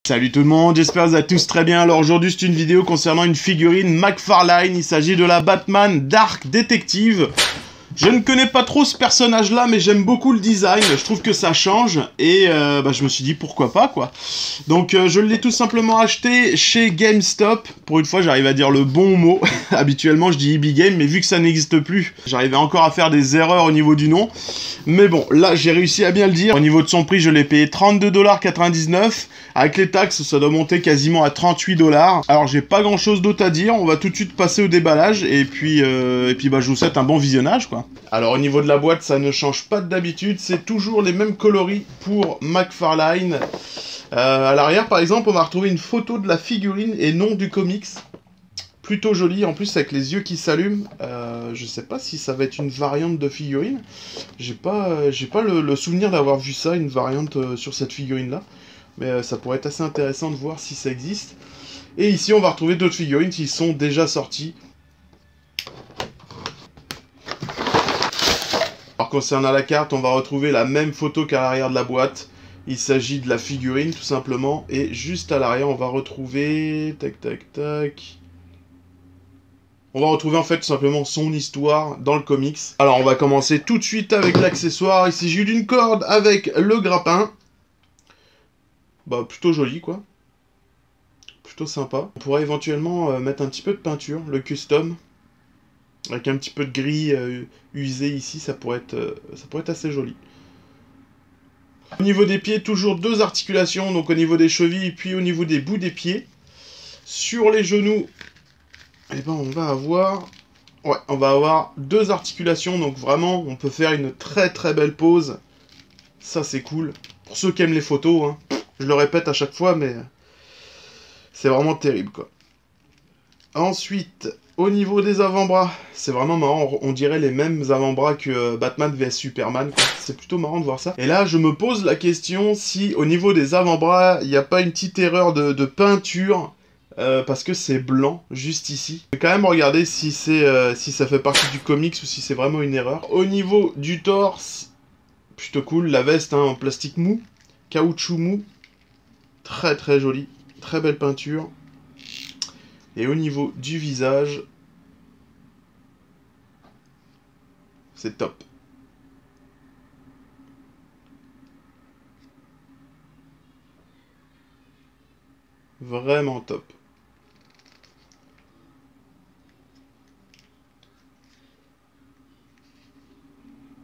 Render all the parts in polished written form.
Salut tout le monde, j'espère que vous allez tous très bien. Alors aujourd'hui c'est une vidéo concernant une figurine McFarlane. Il s'agit de la Batman Dark Detective. Je ne connais pas trop ce personnage là, mais j'aime beaucoup le design, je trouve que ça change, et je me suis dit pourquoi pas quoi. Donc je l'ai tout simplement acheté chez GameStop, pour une fois j'arrive à dire le bon mot, habituellement je dis EB Game, mais vu que ça n'existe plus, j'arrivais encore à faire des erreurs au niveau du nom, mais bon, là j'ai réussi à bien le dire. Au niveau de son prix, je l'ai payé 32,99 $, avec les taxes ça doit monter quasiment à 38 $. Alors j'ai pas grand chose d'autre à dire, on va tout de suite passer au déballage, et puis je vous souhaite un bon visionnage quoi. Alors au niveau de la boîte, ça ne change pas d'habitude, c'est toujours les mêmes coloris pour McFarlane. À l'arrière par exemple, on va retrouver une photo de la figurine et non du comics. Plutôt jolie, en plus avec les yeux qui s'allument. Je sais pas si ça va être une variante de figurine. J'ai pas le souvenir d'avoir vu ça, une variante sur cette figurine là. Mais ça pourrait être assez intéressant de voir si ça existe. Et ici on va retrouver d'autres figurines qui sont déjà sorties. Alors concernant la carte, on va retrouver la même photo qu'à l'arrière de la boîte. Il s'agit de la figurine tout simplement. Et juste à l'arrière, on va retrouver... On va retrouver en fait tout simplement son histoire dans le comics. Alors on va commencer tout de suite avec l'accessoire. Il s'agit d'une corde avec le grappin. Bah plutôt joli quoi. Plutôt sympa. On pourrait éventuellement mettre un petit peu de peinture, le custom. Avec un petit peu de gris usé ici, ça pourrait être assez joli. Au niveau des pieds, toujours deux articulations, donc au niveau des chevilles, puis au niveau des bouts des pieds. Sur les genoux, eh ben, on va avoir deux articulations, donc vraiment, on peut faire une très très belle pose. Ça, c'est cool. Pour ceux qui aiment les photos, hein. Je le répète à chaque fois, mais c'est vraiment terrible, quoi. Ensuite, au niveau des avant-bras, c'est vraiment marrant, on dirait les mêmes avant-bras que Batman vs Superman, c'est plutôt marrant de voir ça. Et là, je me pose la question si au niveau des avant-bras, il n'y a pas une petite erreur de peinture, parce que c'est blanc, juste ici. Je vais quand même regarder si ça fait partie du comics ou si c'est vraiment une erreur. Au niveau du torse, plutôt cool, la veste hein, en plastique mou, caoutchouc mou, très très joli, très belle peinture. Et au niveau du visage, c'est top. Vraiment top.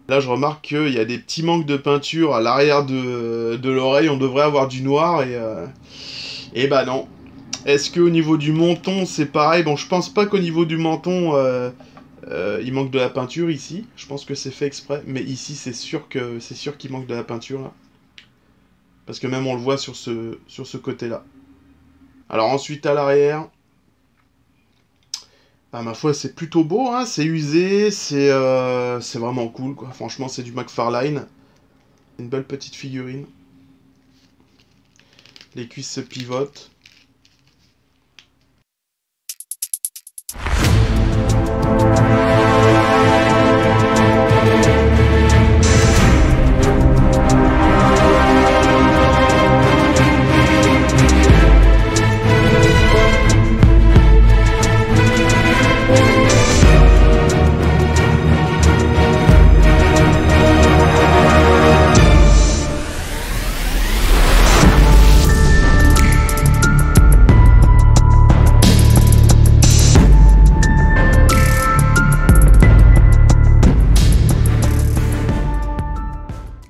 Là, je remarque qu'il y a des petits manques de peinture à l'arrière de l'oreille. On devrait avoir du noir et bah non. Est-ce qu'au niveau du menton, c'est pareil? Bon, je pense pas qu'au niveau du menton, il manque de la peinture ici. Je pense que c'est fait exprès. Mais ici, c'est sûr qu'il manque de la peinture, là. Parce que même on le voit sur ce côté-là. Alors ensuite, à l'arrière... Ah, ma foi, c'est plutôt beau, hein. C'est usé, c'est vraiment cool, quoi. Franchement, c'est du McFarlane. Une belle petite figurine. Les cuisses se pivotent.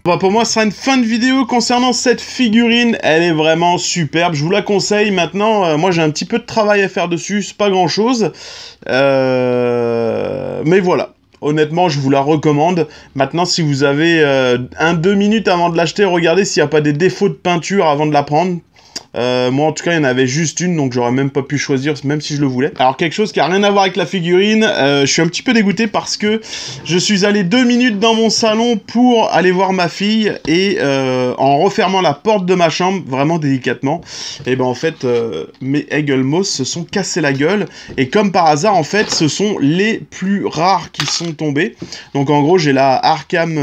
Bon, pour moi, ce sera une fin de vidéo concernant cette figurine. Elle est vraiment superbe. Je vous la conseille. Maintenant, moi, j'ai un petit peu de travail à faire dessus. C'est pas grand-chose. Mais voilà. Honnêtement, je vous la recommande. Maintenant, si vous avez 1-2 minutes avant de l'acheter, regardez s'il n'y a pas des défauts de peinture avant de la prendre. Moi en tout cas il y en avait juste une, donc j'aurais même pas pu choisir même si je le voulais. Alors quelque chose qui a rien à voir avec la figurine, je suis un petit peu dégoûté parce que je suis allé 2 minutes dans mon salon pour aller voir ma fille et en refermant la porte de ma chambre vraiment délicatement, et ben en fait mes Eaglemoss se sont cassés la gueule et comme par hasard en fait ce sont les plus rares qui sont tombés. Donc en gros j'ai la Arkham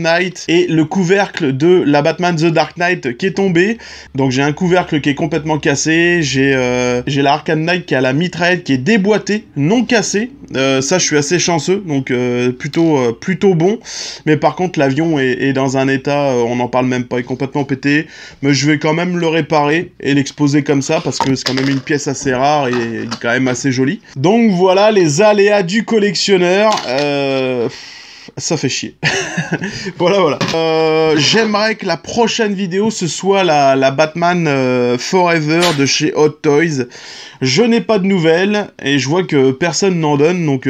Knight et le couvercle de la Batman The Dark Knight qui est tombé, donc j'ai un couvercle qui est complètement cassé, j'ai la Arcade Knight qui a la mitraillette qui est déboîtée, non cassée. Ça, je suis assez chanceux, donc plutôt bon. Mais par contre, l'avion est dans un état, on n'en parle même pas, il est complètement pété. Mais je vais quand même le réparer et l'exposer comme ça, parce que c'est quand même une pièce assez rare et quand même assez jolie. Donc voilà les aléas du collectionneur. Ça fait chier. Voilà. J'aimerais que la prochaine vidéo, ce soit la Batman Forever de chez Hot Toys. Je n'ai pas de nouvelles, et je vois que personne n'en donne, donc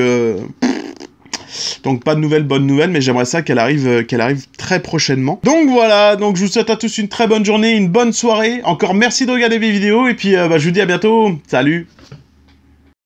pas de nouvelles, bonnes nouvelles, mais j'aimerais ça qu'elle arrive très prochainement. Donc voilà, donc je vous souhaite à tous une très bonne journée, une bonne soirée. Encore merci de regarder mes vidéos, et puis je vous dis à bientôt. Salut!